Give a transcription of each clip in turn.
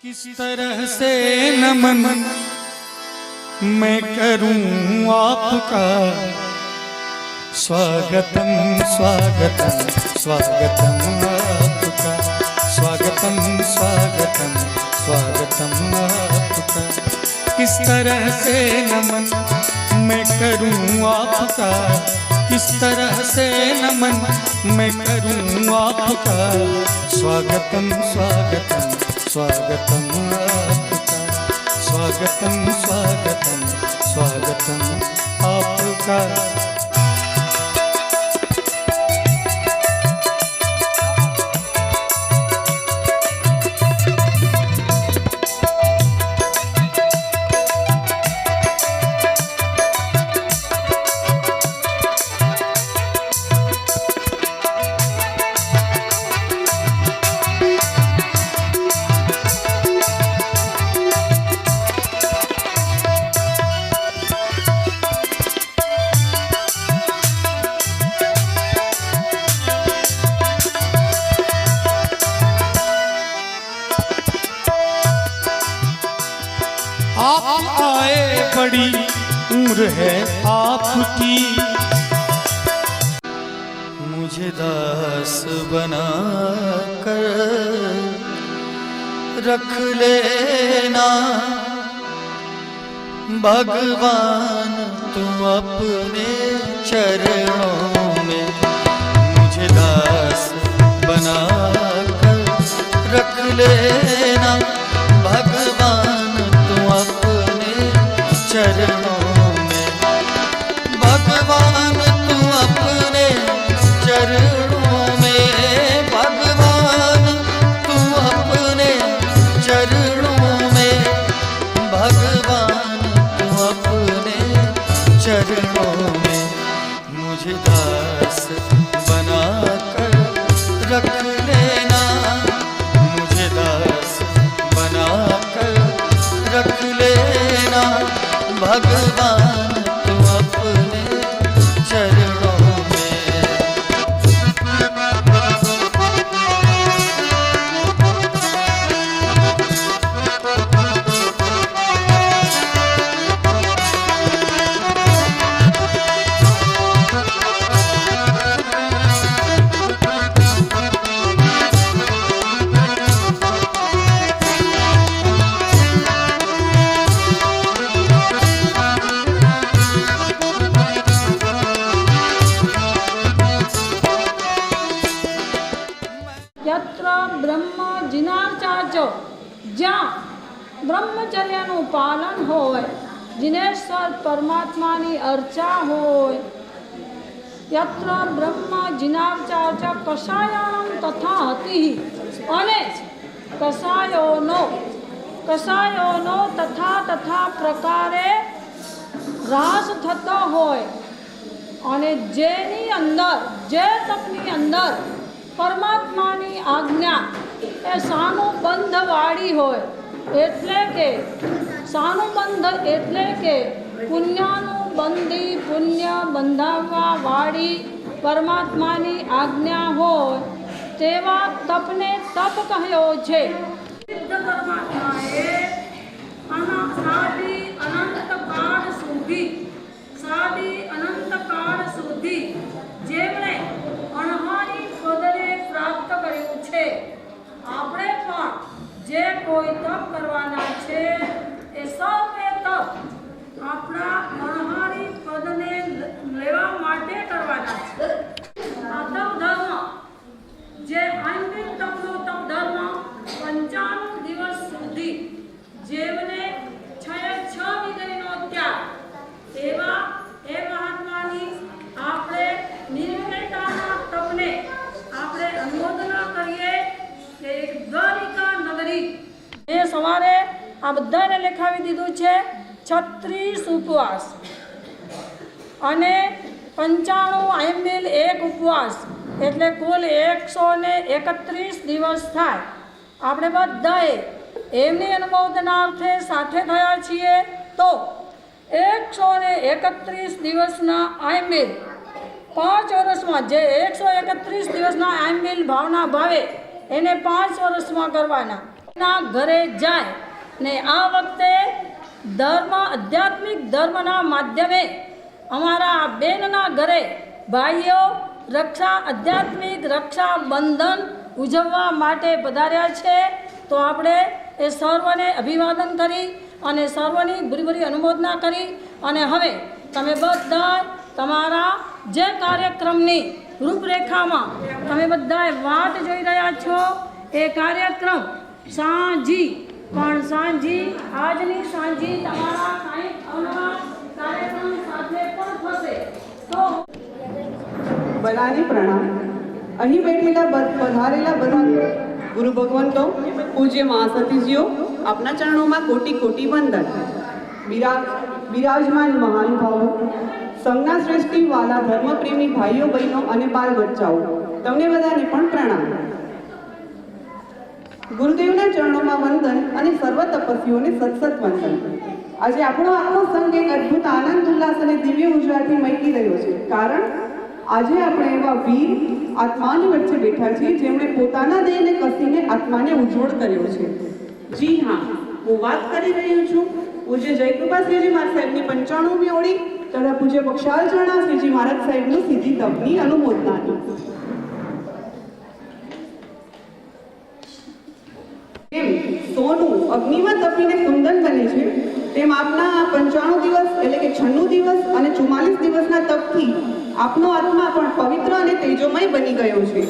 किस तरह से नमन मैं करूं आपका। स्वागतम स्वागतम स्वागतम आपका। स्वागतम स्वागतम स्वागतम आपका। किस तरह से नमन मैं करूं आपका। किस तरह से नमन मैं करूं आपका। स्वागतम स्वागतम स्वागतम आपका। स्वागतम स्वागतम स्वागतम आपका। आप आए बड़ी उम्र है आपकी। मुझे दास बना कर रख लेना भगवान तुम अपने चरणों में। मुझे दास बना कर रख लेना भगवान अपने चरणों में। भगवान तू अपने चरणों में। भगवान तू अपने चरणों में। भगवान तू अपने चरणों में। मुझे दास बना कर रख लेना। मुझे दास बना कर रख लेना भगवान तू अपने चरणों में। બ્રહ્મ જીનાચાર્ય, જ્યાં બ્રહ્મચર્યનું પાલન હોય, જીનેશ્વર પરમાત્માની અર્ચા હોય. યત્ર બ્રહ્મ જીનાચાર્ય કષાયાણમ તથા હતિ. અને કષાયોનો તથા પ્રકારે રાસ થતો હોય. અને જેની અંદર, જે તપની અંદર પરમાત્માની આજ્ઞા એ સાનુબંધવાળી હોય. એટલે કે સાનુબંધ એટલે કે પુણ્યાનુબંધી, પુણ્ય બંધાવવા વાળી પરમાત્માની આજ્ઞા હોય તેવા તપને તપ કહ્યો છે. પરમાત્માએ સાદી અનંતકાળ સુધી જેમણે અણહારી પદને પ્રાપ્ત કર્યું છે. આપણે પણ જે કોઈ તપ કરવાના છે એ સૌએ તપ આપણા અણહારી પદને લેવા માટે કરવાના છે. આ તપ ધર્મ જે આંતરિક તપનો તપ ધર્મ 95 દિવસ સુધી જેમને 6 વિદયનો ત્યાગ એવા એ મહાત્માની આપણે નિર્ભયતાના તપને આપણે અનુમોદના કરીએ કે દ્વારિકા નગરી એ સવારે આ બધાને લખાવી દીધું છે. 36 ઉપવાસ અને 95 આયંબિલ એક ઉપવાસ એટલે કુલ 131 દિવસ થાય. આપણે બધાએ એમની અનુમોદનાર્થે સાથે થયા છીએ. તો 131 દિવસના આયંબિલ 5 વર્ષમાં જે 131 દિવસના આયંબિલ ભાવના ભાવે એને 5 વર્ષમાં કરવાના. ના ઘરે જાય ને આ વખતે આધ્યાત્મિક ધર્મના માધ્યમે અમારા બેનના ઘરે ભાઈઓ આધ્યાત્મિક રક્ષાબંધન ઉજવવા માટે પધાર્યા છે. તો આપણે એ સર્વને અભિવાદન કરી અને સર્વની ભૂરી અનુમોદના કરી અને હવે તમે બધા તમારા જે કાર્યક્રમની રૂપરેખામાં તમે બધાએ વાટ જોઈ રહ્યા છો એ કાર્યક્રમ આજની સાંજી તમારા કાંઈક અવનવા કાર્યક્રમ સાથે પણ થશે. તો બધાને પ્રણામ. અહીં બેઠેલા પધારેલા બધા ગુરુ ભગવંતો, પૂજ્ય મહાસતીજીઓ, આપના ચરણોમાં કોટી કોટી વંદન. બિરાજમાન મહાનુભાવો, સંજ્ઞા શ્રેષ્ઠી વાલા ધર્મપ્રેમી ભાઈઓ બહેનો અને બાલ બચ્ચાઓ, તમને બધાને પણ પ્રણામ. ગુરુદેવના ચરણોમાં વંદન અને સર્વ તપસ્વીઓને સતસત વંદન. આજે આપણો આખો સંઘ એક અદ્ભુત આનંદ ઉલ્લાસ અને દિવ્ય ઉજળાથી મહેકી રહ્યો છે. કારણ આજે આપણે એવા વીર આત્માની વચ્ચે બેઠા છીએ જેમણે પોતાના દેહને કસીને આત્માને ઉજ્જવળ કર્યો છે. જી હા, હું વાત કરી રહ્યો છું પૂજ્ય જયકૃપા શ્રીજી મહારાજ સાહેબની 95મી ઓળી તથા પૂજ્ય પક્ષાલ ચરણા શ્રીજી મહારાજ સાહેબનું સિદ્ધિ તપની અનુમોદનાની. તેમ સોનું અગ્નિમાં તપીને કુંદન બને છે, તેમ આપના 95 દિવસ એટલે કે 96 દિવસ અને 44 દિવસના તપથી આપનો આત્મા પણ પવિત્ર અને તેજોમય બની ગયો છે.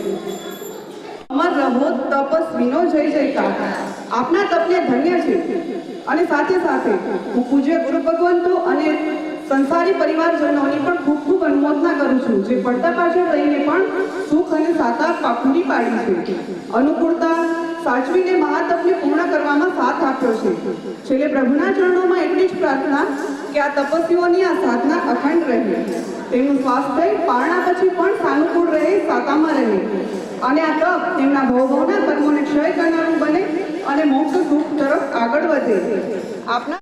અમર રહો તપસ્વીનો જય જયકાર. આપના તપને ધન્ય છે. અને સાથે સાથે હું પૂજ્ય ગુરુ ભગવંતો અને સંસારી પરિવારજનોની પણ ખૂબ ખૂબ અનુમોદના કરું છું, જે પડતા પાછળ રહીને પણ સુખ અને સાતા પૂરી પાડી છે. અનુકૂળતા સાચવીને મહાતપને પૂર્ણ કરવામાં સાથ આપ્યો છે. છેલ્લે પ્રભુના ચરણોમાં એટલી જ પ્રાર્થના કે આ તપસ્વીઓની આ સાધના અખંડ રહે, તેમનું સ્વાસ્થ્ય પારણા પછી પણ સાનુકૂળ રહે, સાતામાં રહે અને આ તપ તેમના ભવભવના કર્મોને ક્ષય કરનારું બને અને મોક્ષ સુખ તરફ આગળ વધે. આપના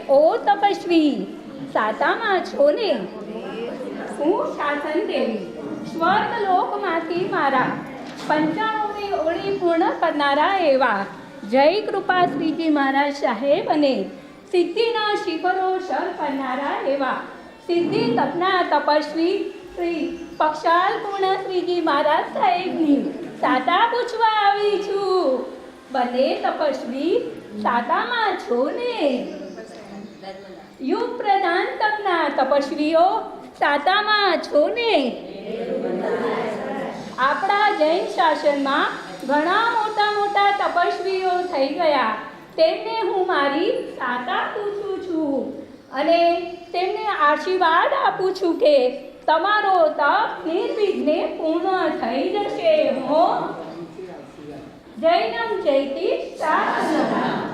ઓ તપસ્વી, સાતામાં છો ને? હું શાસન દેવી, સ્વર્ગ લોકમાંથી મારા 95મી ઓળી પૂર્ણ કરનારા એવા જય કૃપા શ્રીજી મહારાજ સાહેબ અને સિદ્ધિના શિખરો સર કરનારા એવા સિદ્ધિ તપના તપસ્વી શ્રી પક્ષાલ પૂર્ણ શ્રીજી મહારાજ સાહેબની સાતા પૂછવા આવી છું. બંને તપસ્વી સાતામાં છો ને? યુગ પ્રધાન તપના તપસ્વીઓ સાતામાં છો ને? આપણા જૈન શાસનમાં ઘણા મોટા મોટા તપસ્વીઓ થઈ ગયા, તેમને હું મારી સાતા પૂછું છું અને તેમને આશીર્વાદ આપું છું કે તમારો તપ નિર્વિઘ્ને પૂર્ણ થઈ જશે. હો જૈનમ જયતિ શાસનમ.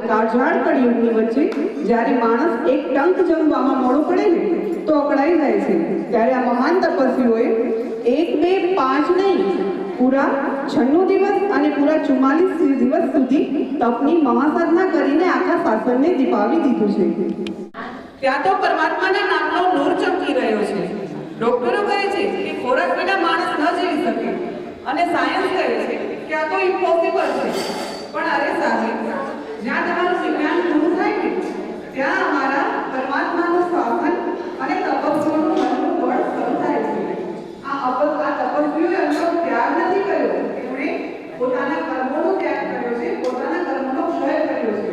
કાળઝાળ કળિયુગની વચ્ચે જ્યારે માણસ એક ટંક જમવામાં મોડું પડે ને તો અકળાઈ જાય છે, ત્યારે આ મહાન તપસ્વીઓએ 1, 2, 5 નહીં, પૂરા 96 દિવસ અને પૂરા 44 દિવસ સુધી તપની મહાસાધના કરીને આખા શાસનને દીપાવી દીધું છે. ત્યાં તો પરમાત્માના નામનો નૂર ચમકી રહ્યો છે. ડોક્ટરો કહે છે કે ખોરાક વિના માણસ ન જીવી શકે અને સાયન્સ કહે છે કે આ તો ઇમ્પોસિબલ છે. પણ અરે સાહેબ, જ્યાં તમારું વિજ્ઞાન પૂરું થાય ને ત્યાં અમારા પરમાત્માનું શાસન અને તપસ્વીઓનું મનનું બળ શરૂ થાય છે. આ તપસ્વીઓએ એમનો ત્યાગ નથી કર્યો, એમણે પોતાના કર્મોનો ત્યાગ કર્યો છે, પોતાના કર્મોનો ક્ષય કર્યો છે.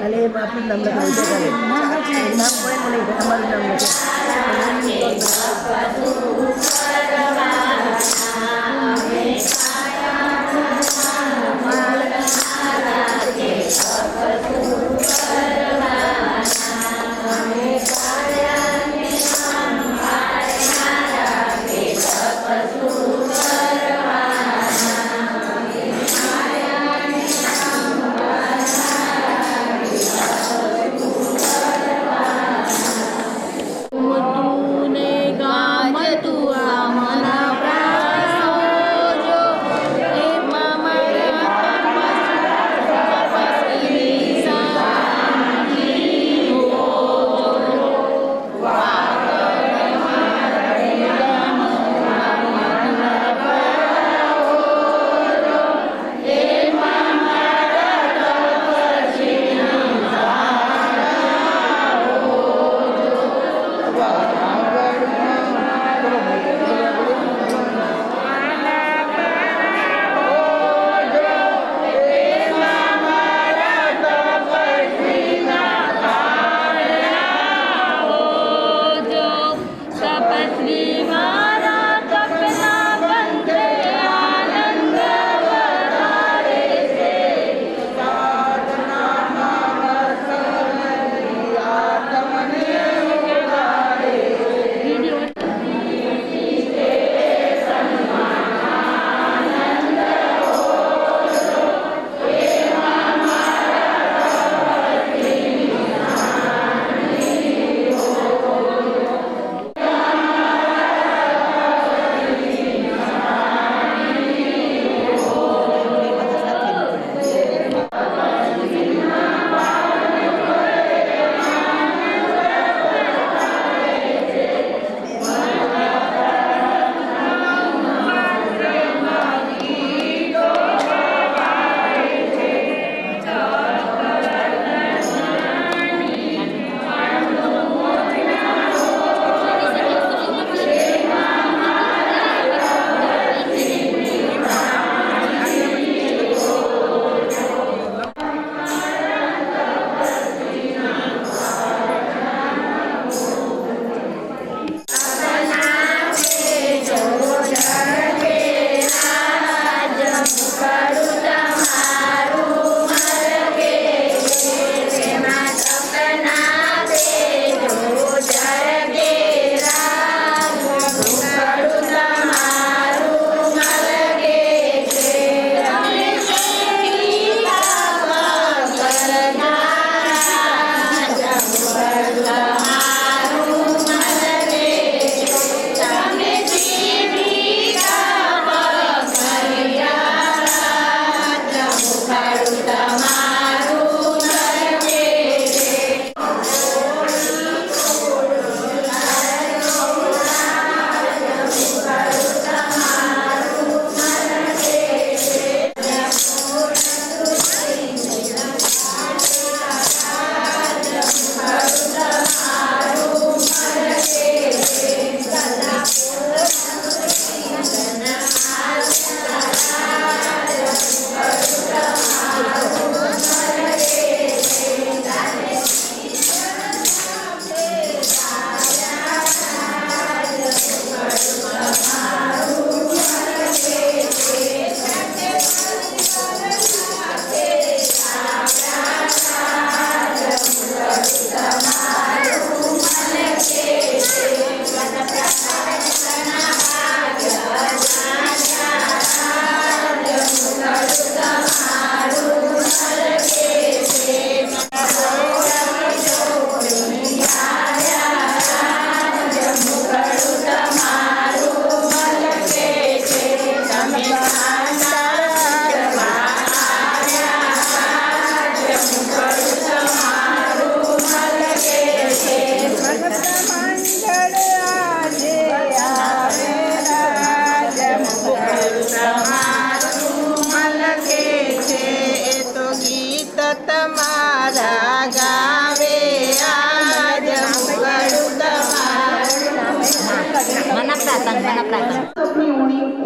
અને આપણું નામ લખાવી નામ કોઈ મને તમારું નામ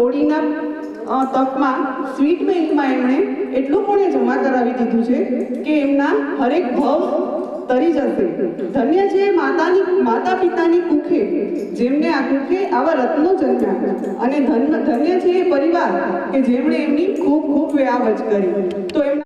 ઓળીના તપમાં સ્વીટ બેંકમાં એમણે એટલું પુણ્ય જમા કરાવી દીધું છે કે એમના હરેક ભવ તરી જશે. ધન્ય છે માતા પિતાની કુખે, જેમને આ કુખે આવા રત્નો જન્મ્યા, અને ધન્ય છે એ પરિવાર કે જેમણે એમની ખૂબ ખૂબ વ્યાવજ કરી. તો એમના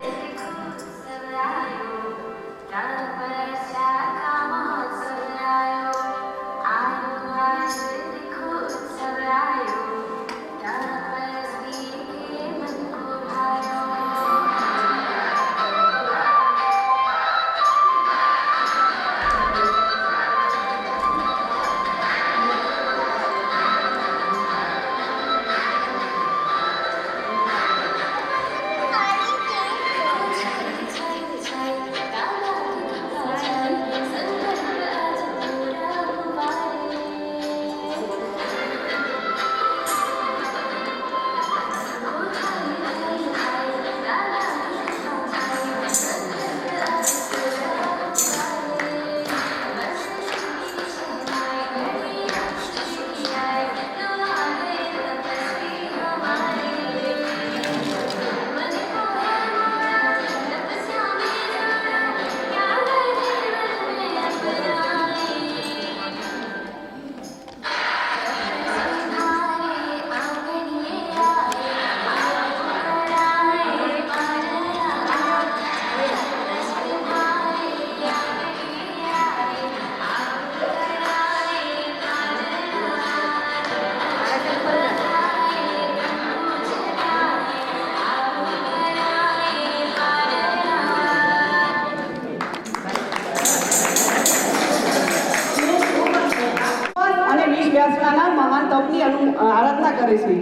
વ્યાસના મહાન તપની આરાધના કરે છે.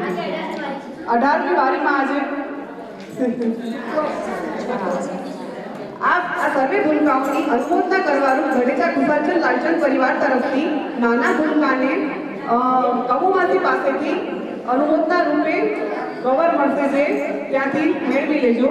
18મી વારીમાં આજે આ સર્વે ભૂલકાઓની અનુમોદના કરવાનું ગણેશા કૃપાચંદ લાલચંદ પરિવાર તરફથી નાના ભૂલકાને કબુમાસી પાસેથી અનુમોદના રૂપે કવર મળશે, જે ત્યાંથી મેળવી લેજો.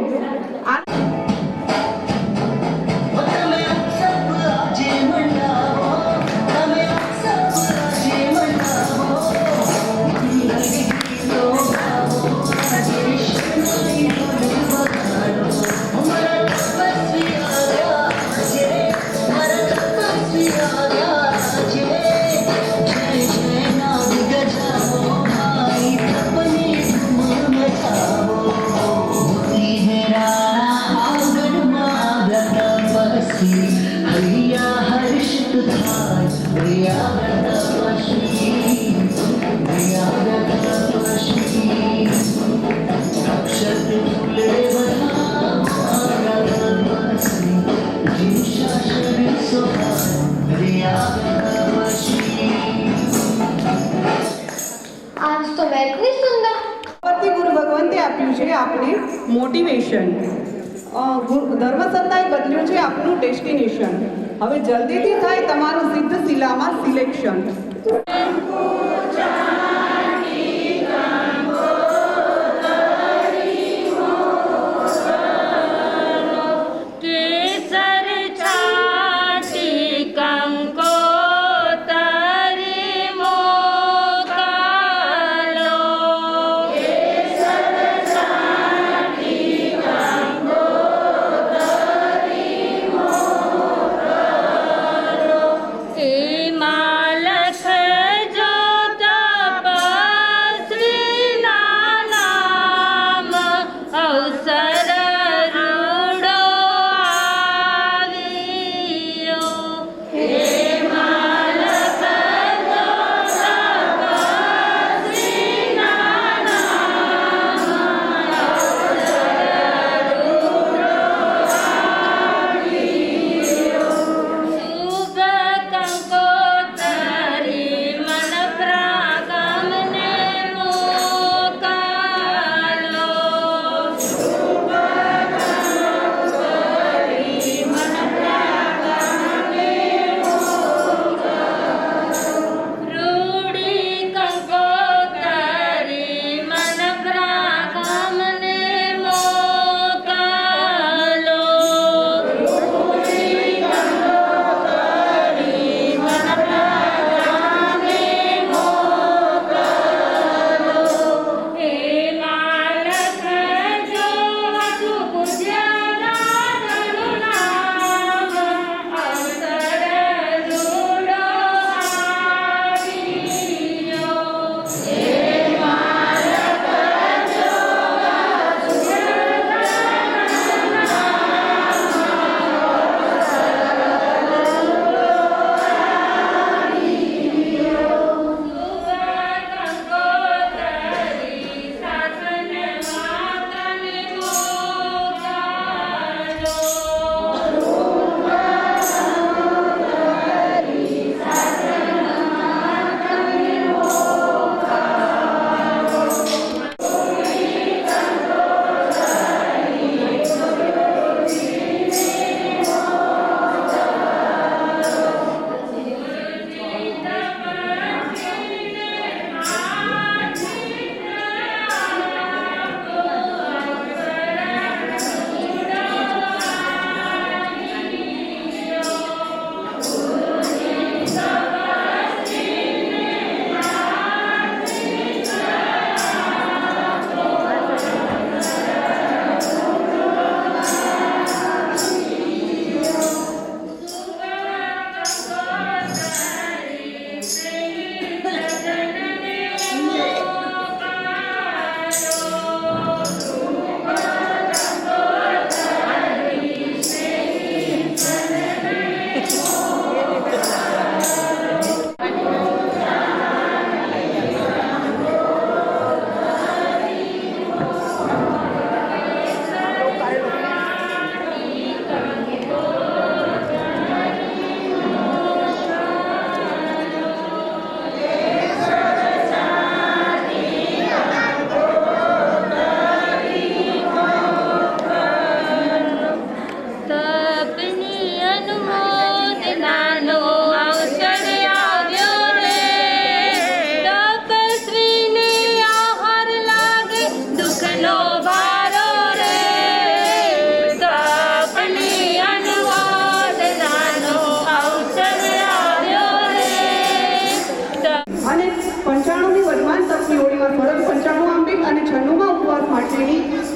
ગુરુ ભગવંતે આપ્યું છે આપણે મોટિવેશન. ધર્મસત્તાએ બદલ્યું છે આપનું ડેસ્ટિનેશન. હવે જલ્દીથી થાય તમારું સિદ્ધ શિલામાં સિલેક્શન. માલખ જો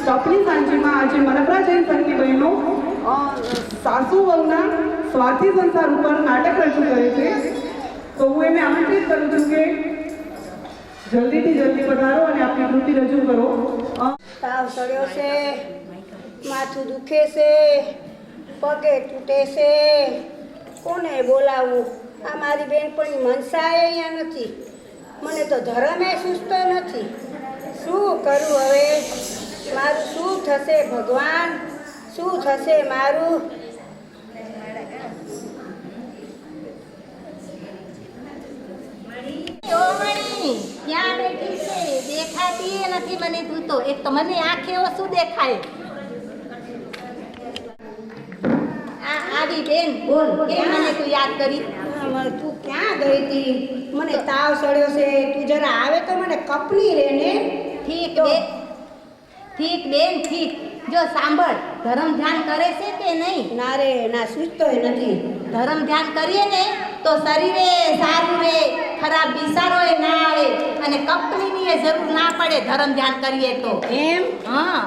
સ્ટપની સાંજીમાં આજે મનપરા જૈન સંઘની બહેનો સાસુ વહુના સ્વાર્થી સંસાર ઉપર નાટક રજૂ કરે છે. તો હું એમને આમંત્રિત કરું છું કે જલ્દીથી જલ્દી પધારો અને આપની કૃતિ રજૂ કરો. તાવ ચડ્યો છે, માથું દુખે છે, પગે તૂટે છે, કોને બોલાવું? આ મારી બેનપણી મનસાએ અહીંયા નથી, મને તો ધર્મે સૂઝતો નથી. શું કરું હવે? મારું શું થશે ભગવાન? શું થશે મારું? ક્યાં બેઠી છે? દેખાતી નથી મને તું તો. એક તો મને આંખે શું દેખાય? આવી બેન બોલ, કેમ મને તું યાદ કરી? તું ક્યાં ગઈ હતી? મને તાવ ચડ્યો છે, તું જરા આવે તો મને કપની રે ને. ઠીક બેન, ઠીક બેન, ઠીક. જો સાંભળ, ધર્મ ધ્યાન કરે છે કે નહીં? ના રે ના, સૂઝતોય નથી. ધર્મ ધ્યાન કરીએ ને તો શરીરે સારું રહે, ખરાબ વિચારોય ના આવે અને કંપનીની જરૂર ના પડે. ધર્મ ધ્યાન કરીએ તો એમ? હા.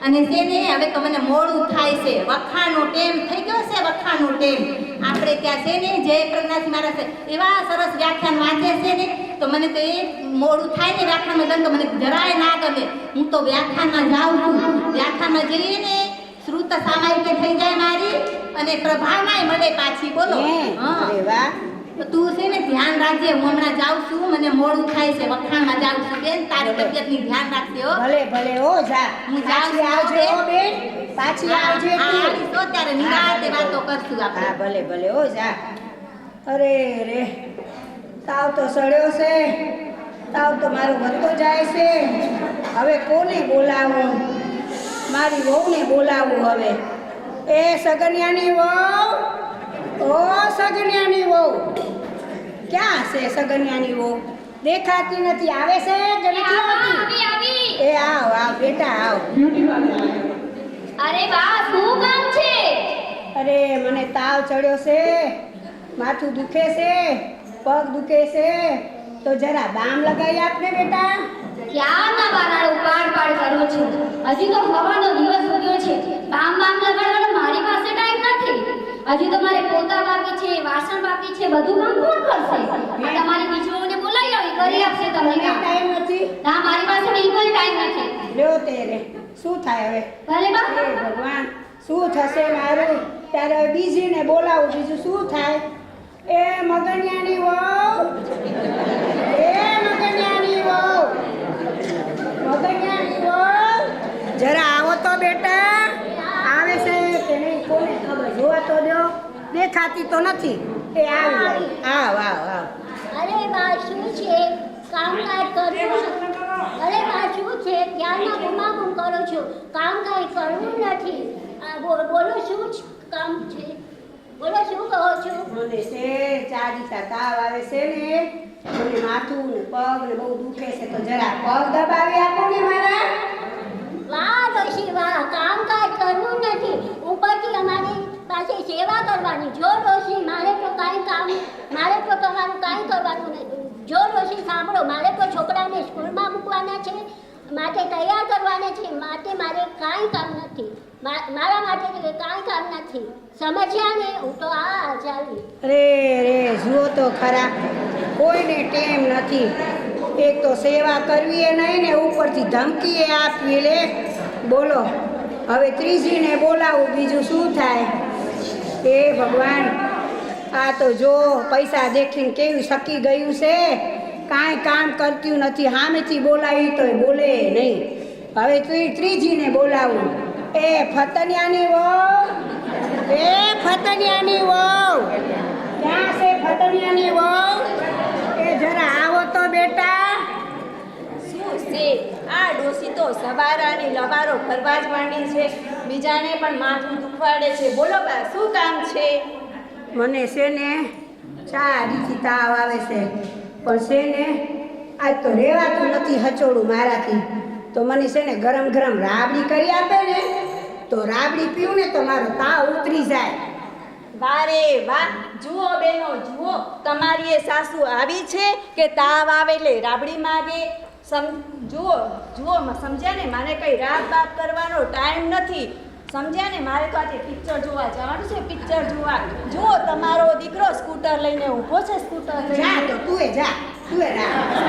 અને છે ને હવે તો મને મોડું થાય છે, વખાણનો ટેમ થઈ ગયો છે, વખાણનો ટેમ. આપણે ત્યાં છે ને જય પ્રજ્ઞાથી મારા છે એવા સરસ વ્યાખ્યાન વાંચે છે ને, તો મને તો એ મોડું થાય ને વ્યાખ્યાનમાં તો મને જરાય ના ગમે. હું તો વ્યાખ્યાનમાં જાઉં છું, વ્યાખ્યાનમાં જઈએ ને શ્રુત સામાયિક થઈ જાય મારી અને પ્રભાવનાય મળે પાછી. બોલો. હા, અરે વાહ. તું છે ને ધ્યાન રાખજે. હું હમણાં જાઉં છું, મને મોડું થાય છે, વખાણમાં જાઉં છું બેન. તારી તબિયતની ધ્યાન રાખજે હો. ભલે ભલે હો, જા. હું જાઉં છું. આવજે હો બેન, પાછી આવજે તું. આવીશ તો ત્યારે નિરાંતે વાતો કરશું આપણે. હા ભલે ભલે હો, જા. અરે રે, તાવ તો સડ્યો છે, તાવ તો મારો વધતો જાય છે. હવે કોને બોલાવું? મારી વહુને બોલાવું હવે. એ સગનિયાની વહુ, ઓ સગનિયાની વહુ, ક્યાં છે સગનિયાની વહુ? દેખાતી નથી. આવે છે કે નથી આવતી? એ આવ આવ બેટા આવ. અરે વાહ, શું કામ છે? અરે મને તાવ ચડ્યો છે, માથું દુખે છે, પગ દુખે છે, તો જરા બામ લગાવી આપને બેટા. ક્યારના બારાળો પાડ કરો છો? હજી તો હવાનો દિવસ ઉગ્યો છે. બામ લગાડવાનો મારી પાસે ટાઈમ નથી. હજી તો મારે પોતા બાકી છે, વાસણ બાકી છે, બધું કામ કોણ કરશે? તમારી બીજોને બોલાવી આવી, કરી આપશે તમને કામ. ટાઈમ નથી. ના, મારી પાસે બિલકુલ ટાઈમ નથી. લ્યો તેરે, શું થાય હવે? ભલે બા. હે ભગવાન, શું થશે મારું? ત્યારે હવે બીજીને બોલાવું, બીજું શું થાય? એ મગનિયાની વહુ, એ મગનિયાની વહુ, મગનિયાની વહુ, જરા આવો તો બેટા. આવે છે કે નહીં કોને ખબર? જોવા તો દો, દેખાતી તો નથી. એ આવી આવ આવ આવ. અરે બા, શું છે? કામકાજ કરું છું. અરે બા, શું છે? ક્યારના ગુમાગુમ કરો છો? કામકાજ કરવું નથી. બોલો શું કામ છે? બોલો શું કહો છો? મને છે ચારીસા તાવ આવે છે ને, મને માથું ને પગ ને બહુ દુખે છે, તો જરા પગ દબાવી આપો ને મારા. વાહ ડોશી વાહ, કામકાજ કરવું નથી, ઉપરથી અમારી પાસે સેવા કરવાની. જો ડોશી, મારે તો કાંઈ કામ, મારે તો તમારું કાંઈ કરવાનું નથી. જો ડોશી સાંભળો, મારે તો છોકરાને સ્કૂલમાં મૂકવાના છે, માટે તૈયાર કરવાના છે, માટે મારે કાંઈ કામ નથી. મારા માટે કાંઈ કામ નથી. સમજ્યા ને? હું તો આ ચાલી. રે રે, જુઓ તો ખરા, કોઈને ટેમ નથી. એક તો સેવા કરવી એ નહીં ને ઉપરથી ધમકી એ આપવી. લે બોલો, હવે ત્રીજીને બોલાવું, બીજું શું થાય? હે ભગવાન, આ તો જો પૈસા દેખીને કેવું સકી ગયું છે, કાંઈ કામ કરતું નથી. સામેથી બોલાવી તોય બોલે નહીં. હવે ત્રીજીને બોલાવું. એ ફતનિયાની વહુ, એ ફતનિયાની વહુ, ક્યાં છે ફતનિયાની વહુ? એ જરા આવો તો બેટા. શું છે આ ડોસી? તો સવારાની લવારો કરવા જ માંડી છે, બીજાને પણ માથું દુખવાડે છે. બોલો બા, શું કામ છે? મને છે ને ચારીથી તાવ આવે છે, પણ છે ને આજ તો રહેવાતું નથી હચોડું મારાથી. તો મને છે ને ગરમ ગરમ રાબડી કરી આપે ને, તો રાબડી પીવું ને તો મારો તાવ ઉતરી જાય. વારે વાહ, જુઓ બેનો જુઓ, તમારી એ સાસુ આવી છે કે તાવ આવે એટલે રાબડી માગે. જુઓ સમજ્યા ને મારે કઈ રાત બાત કરવાનો ટાઈમ નથી સમજ્યા ને મારે તો આજે પિક્ચર જોવા જવાનું છે પિક્ચર જોવા જુઓ તમારો દીકરો સ્કૂટર લઈને ઊભો છે સ્કૂટર લઈને જા તો તું જા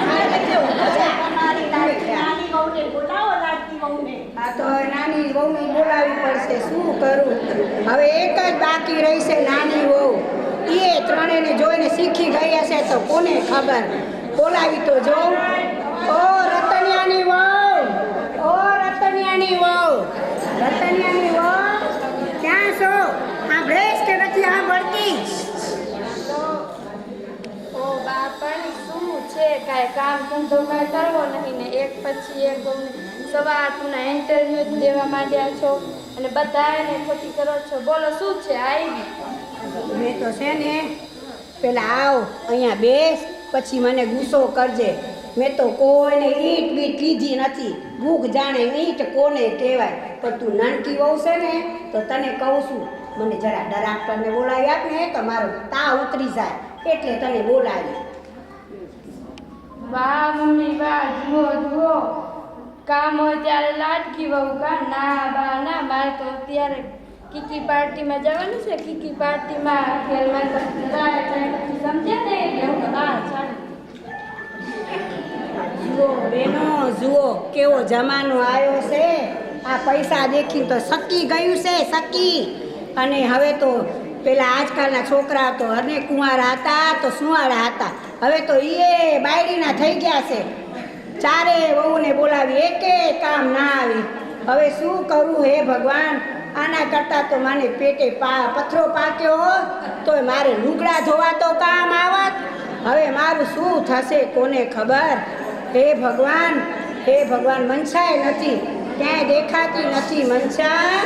મારે લઈને ઊભો છે તમારી નાની વહુને બોલાવો લાડકી વહુને આ તો નાની વહુને બોલાવવી પડશે શું કરું હવે એક જ બાકી રહી છે નાની વહુ એ ત્રણેયને જોઈને શીખી ગયા છે તો કોને ખબર બોલાવી તો જો ઓ રતનિયાની વહુ રતનિયાની વહુ ક્યાં છો આ ભેસ કે નથી આ મળતી ઓ બાપણ શું છે કાંઈ કામ ધંધો કાંઈ કરવો નહીં ને એક પછી એક સવારના ઇન્ટરવ્યૂ દેવા માંડ્યા છો અને બધાને ખોટી કરો છો બોલો શું છે આવી મેં તો છે ને પેલા આવ અહીંયા બેસ પછી મને ગુસ્સો કરજે મેં તો કોઈને ઈંટ બીટ લીધી નથી ભૂખ જાણે ઈંટ કોને કહેવાય પણ તું નાનકી વહુ છે ને તો તને કહું છું મને જરા ડરાક્ટરને બોલાવી આપ ને તો મારો તાવ ઉતરી જાય એટલે તને બોલાવી વાહ મમ્મી વાહ જુઓ કામ હોય ત્યારે લાડકી વહુ કા ના બા ના મારે તો અત્યારે કીકી પાર્ટીમાં જવાનું છે કીકી પાર્ટીમાં ખેલમાં સમજે ને એવું હા ચાલો જુઓ બેનો જુઓ કેવો જમાનો આવ્યો છે આ પૈસા દેખી તો સકી ગયું છે સકી અને હવે તો પેલા આજકાલના છોકરા તો અને કુંવારા હતા તો સુવાળા હતા હવે તો એ બાયડીના થઈ ગયા છે ચારે વહુને બોલાવી એકે કામ ના આવી હવે શું કરું હે ભગવાન આના કરતાં તો મને પેટે પથરો પાક્યો હોત તોય મારે લુગડા ધોવા તો કામ આવત હવે મારું શું થશે કોને ખબર હે ભગવાન મનસાય નથી ક્યાંય દેખાતી નથી મનસા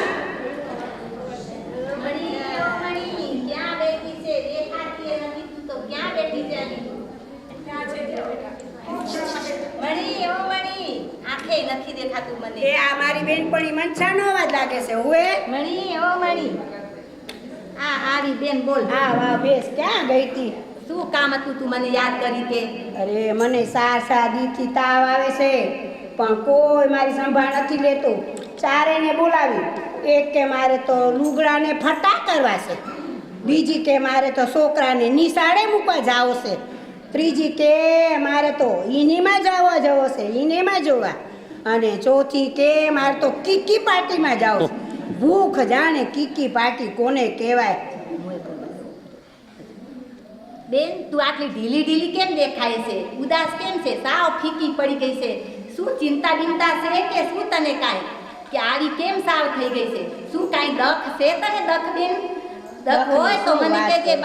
નથી દેખાતું મને એ આ મારી બેનપણી મનસાનો અવાજ લાગે છે હુએ મણી આ હારી બેન બોલ હા વાહ બેસ ક્યાં ગઈ તી શું કામ હતું તું મને યાદ કરી તે અરે મને સાર દીથી તાવ આવે છે પણ કોઈ મારી સંભાળ નથી લેતું ચારેને બોલાવી એક કે મારે તો લુગડાને ફટા કરવા છે બીજી કે મારે તો છોકરાને નિશાળે મૂકવા જાવ છે ત્રીજી કે મારે તો ઈનીમાં જવો છે ઈનેમાં જોવા અને ચોથી કે મારે તો કીકી પાર્ટીમાં જાવ છે ભૂખ જાણે કીકી પાર્ટી કોને કહેવાય બેન તું આટલી ઢીલી કેમ દેખાય છે ઉદાસ કેમ છે સાવ ફીકી પડી ગઈ છે શું ચિંતા બિંતા છે કે શું તને કાંઈ કે આડી કેમ સાવ થઈ ગઈ છે શું કાંઈ દખ છે તને દખ બેન દખ હોય તો મને કહેજે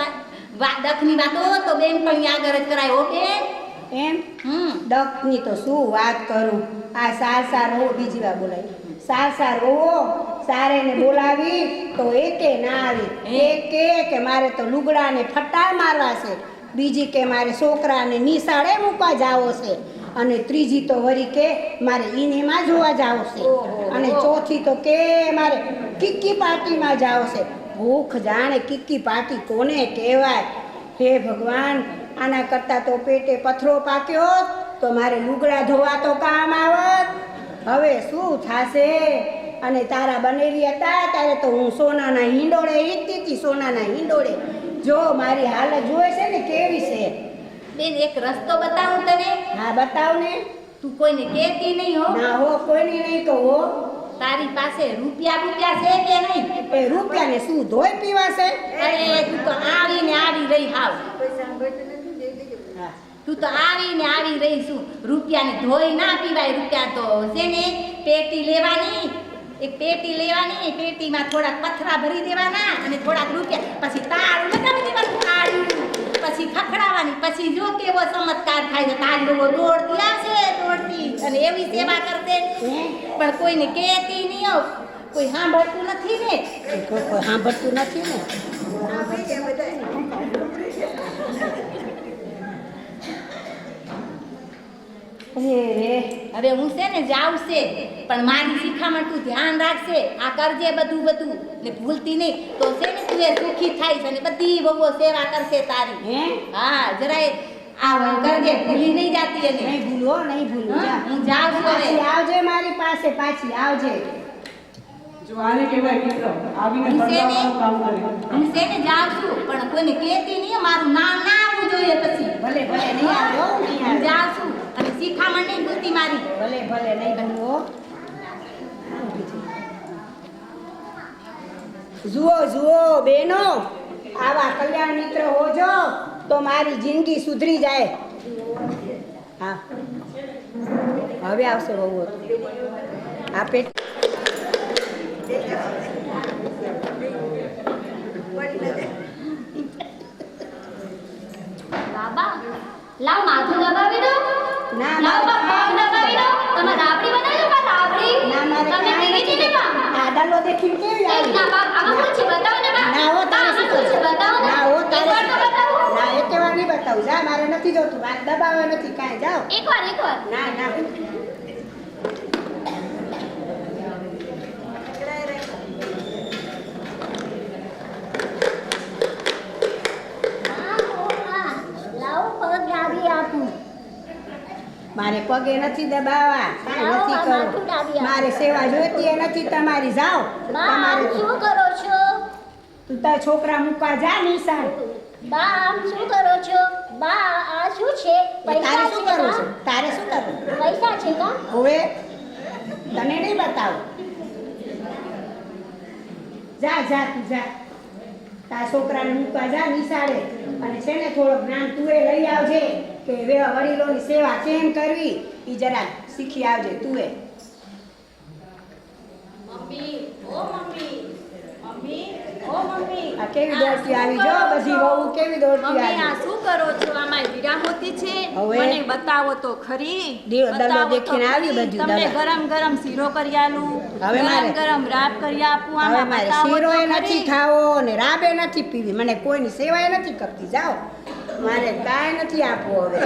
દખની વાતો તો બેન પણ આગળ જ કરાય હો બેન એમ દખની તો શું વાત કરું આ સાર હો બીજી વાર બોલાવી સાર હો સારેને બોલાવી તો એકે ના આવી એક કે મારે તો લુગડાને ફટાર મારવા છે બીજી કે મારે છોકરાને નિશાળે મૂકવા જાવો છે અને ત્રીજી તો વળી કે મારે ઈનેમાં જોવા જાવ છે અને ચોથી તો કે મારે કીકી પાર્ટીમાં જાવ છે ભૂખ જાણે કીકી પાર્ટી કોને કહેવાય હે ભગવાન આના કરતાં તો પેટે પથરો પાક્યો તો મારે લુગડા ધોવા તો કામ આવત હવે શું થશે અને તારા બનેવી હતા ત્યારે તો હું સોનાના હિંડોળે ઈકતી હતી સોનાના હિંડોળે જો મારી હાલત જોવે છે ને કેવી છે બેન એક રસ્તો બતાવું તને હા બતાવ ને તું કોઈને કહેતી નહીં હો ના હો કોઈને નહીં કહો તારી પાસે રૂપિયા છે કે નહીં એ રૂપિયાને શું ધોઈ પીવાશે અરે તું તો આવીને આવી રહી હાવ તું તો આવીને આવી રહી છું રૂપિયાને ધોઈ ના પીવાય રૂપિયા તો છે ને પેટી લેવાની એક પેટી લેવાની પેટીમાં થોડાક પથરા ભરી દેવાના અને થોડાક રૂપિયા પછી તાળું લગાવી દેવાનું તાળું પછી ખખડાવવાની પછી જો કેવો ચમત્કાર થાય છે તાળું દોડતી આવશે દોડતી અને એવી સેવા કરશે પણ કોઈને કહેતી નહીં હો કોઈ સાંભળતું નથી ને કોઈ સાંભળતું નથી ને હવે હું છે ને જાવ છે પણ મારી શિખામણ તું ધ્યાન રાખશે આ કરજે બધું ને ભૂલતી નહીં તો છે ને તું એ સુખી થાય છે અને બધી બહુ સેવા કરશે તારી હા જરાય આ કરજે ભૂલી નહીં જાતી એને નહીં ભૂલો નહીં ભૂલું હા, જા હું જાઉં છું હવે. પાછી આવજે મારી પાસે પાછી આવજે જો આને કહેવાય મિત્ર આવીને હું છે ને- પડકારવાનું કામ કરે હું છે ને જાઉં છું પણ કોઈને કહેતી નહીં મારું નામ ના આવવું જોઈએ પછી ભલે ભલે નહીં આવ્યો નહીં હું આવ્યો જાઉં છું અને શિખામણ નહીં ભૂલતી મારી ભલે ભલે નહીં ભૂલો જુઓ જુઓ બેનો આવા કલ્યાણ મિત્ર હોજો તો મારી જિંદગી સુધરી જાય હા હવે આવશે બહુ આ પેટ બાબા લાવ માથું દબાવી દો ના, લાવ મારે પગ દબાવી દો તમે રાબડી બનાવી દો રાબડી ના મારે તમે કાંઈ પીવી નથી. હતી ને બા આ દાલો દેખીને કેવી આવી ના બા આમાં શું છે બતાવો ને બા ના હો તારે શું આમાં શું છે બતાવો ને ના હો તારે એકવાર તો બતાવો ના એક વાર નહીં બતાવું જા મારે નથી જોતું વાત દબાવવા નથી કાંઈ જાઓ એકવાર ના ના લાવ પગ દાબી આપું મારે પગે નથી દબાવવા કાંઈ નથી માથું કરવું દાબી આપો. મારે સેવા જોઈતી એ નથી તમારી જાઓ બા તમારે આમ શું કરો છો તું તાર છોકરા મૂકવા જા નિશાન બા આમ શું કરો છો બા આ શું છે તારે શું છે કરવું બા? છે તારે શું કરવું પૈસા છે કા હવે તને નહીં બતાવું જા જા તું જા તાર છોકરાને મૂકવા જા નિશાળે અને છે ને થોડું જ્ઞાન તું એ લઈ આવજે કે વડીલોની સેવા કેમ કરવી એ જરા શીખી આવજે તું એ મમ્મી ઓ મમ્મી મમ્મી ઓ મમ્મી આ કેવી દોડતી આવી જો બધી વહુ કેવી દોડતી મમ્મી આ આવી શું કરો છો આમાં વિરામોતી છે હવે? મને બતાવો તો ખરી દલો બતાવો તો દેખીને આવી ખરી. બધું તમને દલા. ગરમ ગરમ શીરો કરી આલું હવે મારે- ગરમ રાબ કરી આપું હવે આમાં મારે બતાવો તો શીરોય ખરી. નથી ખાવો ને રાબે નથી પીવી મને કોઈની સેવાય નથી કરતી જાઓ મારે કાંઈ નથી આપવું હવે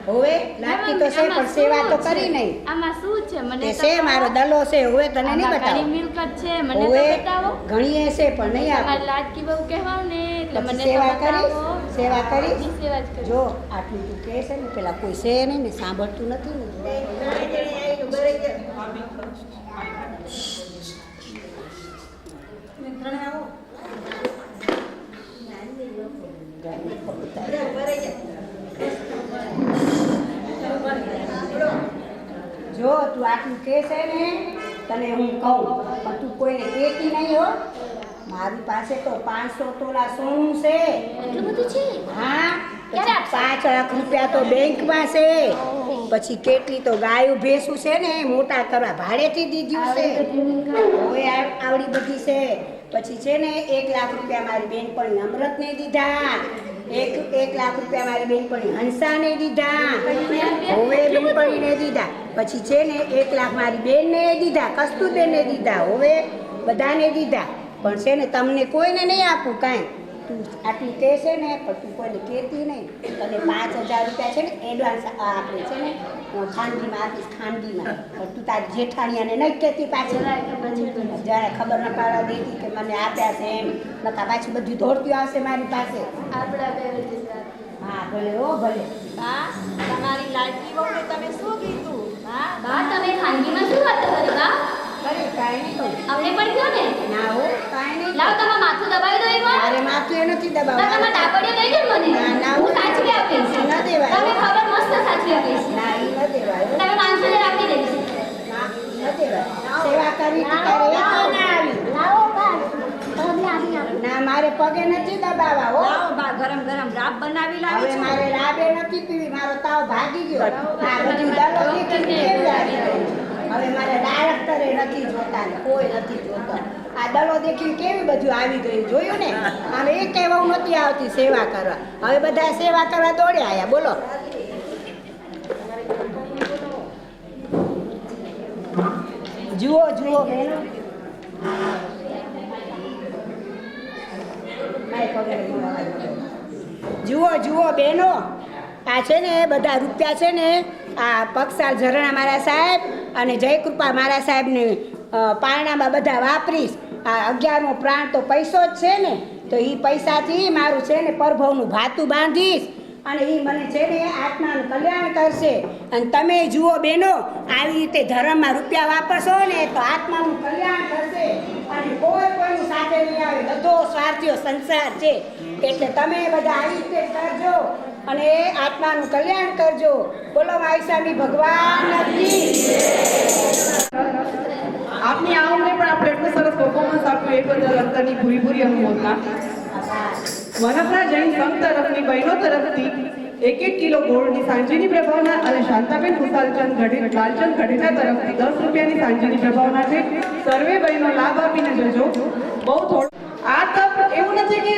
હવે લાગતી તો છે પણ સેવા તો કરી નહીં આમાં શું છે મને તે તો છે મારો દલો છે હવે તને નહીં આમાં ઘણી બતાવો મિલકત છે મને તો હવે બતાવો ઘણી એ છે પણ નહીં તમારી આપું લાડકી બહુ કહેવાવ ને એટલે પછી મને સેવા તો કરીશ બતાવો સેવા કરીશ બધી સેવા જ કરીશ. જો આટલું તું કહે છે ને પેલા કોઈ છે નહીં ને સાંભળતું નથી ને જો તું આટલું કહે છે ને તને હું કહું પણ તું કોઈને કહેતી નહીં હો મારી પાસે તો 500 તોલા સોનું છે એટલું બધું છે હા ક્યારે પછી 5 લાખ રૂપિયા તો બેંકમાં છે પછી કેટલી તો ગાયું ભેંસું છે ને એ મોટા કરવા ભાડેથી દીધું છે હવે આવડી બધી છે પછી છે ને 1 લાખ રૂપિયા મારી બેનપણી અમૃતને દીધા એક લાખ રૂપિયા મારી બેનપણી હંસાને દીધા હવે બેનપણીને દીધા પછી છે ને 1 લાખ મારી બેનને દીધા કસ્તુરબેનને દીધા હવે બધાને દીધા પણ છે ને તમને કોઈને નહીં આપું કાંઈ તું આટલું કહે છે ને પણ તું કોઈને કહેતી નહીં તને 5000 રૂપિયા છે ને એડવાન્સ આપણે છે ને ખાનગીમાં આપીશ ખાનગીમાં પણ તું તારી જેઠાણીયાને નહીં કહેતી પાછી જ્યારે ખબર ન પાડવા દેતી કે મને આપ્યા છે એમ નકા પાછી બધું દોડતી આવશે મારી પાસે હા ભલે ઓ ભલે બા તમારી લાડકી વહુને તમે શું કીધું બા બા તમે ખાનગીમાં શું વાત કરી બા અરે કાંઈ નહીં કહું અમને પણ કહો ને ના હો કાંઈ નહીં લાવ તમે માથું દબાવી દો એકવાર મારે માથું એ નથી બા તમે દબાવવાનું ડાપડીઓ દઈ દો મને ના, ના, હું સાચવી આપીશ ના દેવાય. તમે ખબર મસ્ત સાચવી આપીશ ના એ ન દેવાય હો. તમે 500 આપી દઈશ ના ઈ ન દેવાય સેવા કરવી તું તારે એ તો ના આવી લાવો બા પગ લાવી આપો ના મારે પગે નથી દબાવવા હો લાવો બા ગરમ ગરમ રાબ બનાવી લાવી હવે છું મારે રાબે નથી પીવી મારો તાવ ભાગી ગયો આ બધી દલો દેખીને કેવી આવી ગઈ. હવે મારે ડાયરેક્ટરે નથી જોતા ને કોઈ નથી જોતા આ દલો દેખીને કેવી બધું આવી ગયું જોયું ને આમ એ કહેવું નથી આવતી સેવા કરવા હવે બધા સેવા કરવા દોડ્યા આયા બોલો જુઓ જુઓ બેનો જુઓ જુઓ બેનો આ છે ને બધા રૂપિયા છે ને આ પક્ષાલ ઝરણા મારા સાહેબ અને જયકૃપા મારા સાહેબને પારણામાં બધા વાપરીશ આ 11મો પ્રાણ તો પૈસો જ છે ને, તો એ પૈસાથી મારું છે ને પરભવનું ભાતું બાંધીશ અને એ મને છે ને આત્માનું કલ્યાણ કરશે. અને તમે જુઓ બેનો, આવી રીતે ધર્મમાં રૂપિયા વાપરશો ને તો આત્માનું કલ્યાણ થશે અને કોઈ કોઈનું સાથે નહીં આવે. બધો સ્વાર્થીઓ સંસાર છે, એટલે તમે બધા આવી રીતે કરજો અને આત્માનું કલ્યાણ કરજો. બોલો માઈ સ્વામી ભગવાન કી. આપની આ ઉંમરે પણ આપણે એટલું સરસ પરફોર્મન્સ આપ્યું એ બદલ અંતરની પૂરી અનુમોદના. વનપરા જૈન સંઘ તરફની બહેનો તરફથી 1 કિલો ગોળની સાંજેની પ્રભાવના અને શાંતાબેન લાલચંદ ગઢેજા તરફથી 10 રૂપિયાની સાંજેની પ્રભાવના છે. સર્વે બહેનો લાભ આપીને જજો. બહુ થોડું આ તપ એવું નથી કે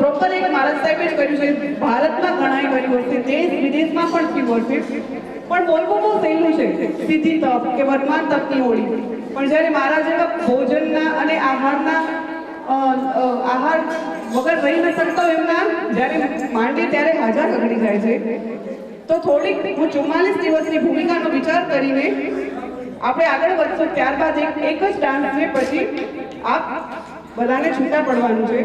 પ્રોપર એક મહારાજ સાહેબે જ કર્યું છે, ભારતમાં ઘણાય કર્યું હશે, દેશ વિદેશમાં પણ થયું હશે, પણ બોલવું બહુ સહેલું છે. સીધી તપ કે વર્તમાન તપની હોળી. પણ જ્યારે મારા જેવા ભોજનના અને આહાર વગર રહી ન શકતો એમના જ્યારે માંડે ત્યારે હાજર કગડી જાય છે. તો થોડીક હું 44 દિવસની ભૂમિકાનો વિચાર કરીને આપણે આગળ વધશું. ત્યારબાદ એક જ ડાન્સ છે, પછી આપ બધાને છૂટા પડવાનું છે.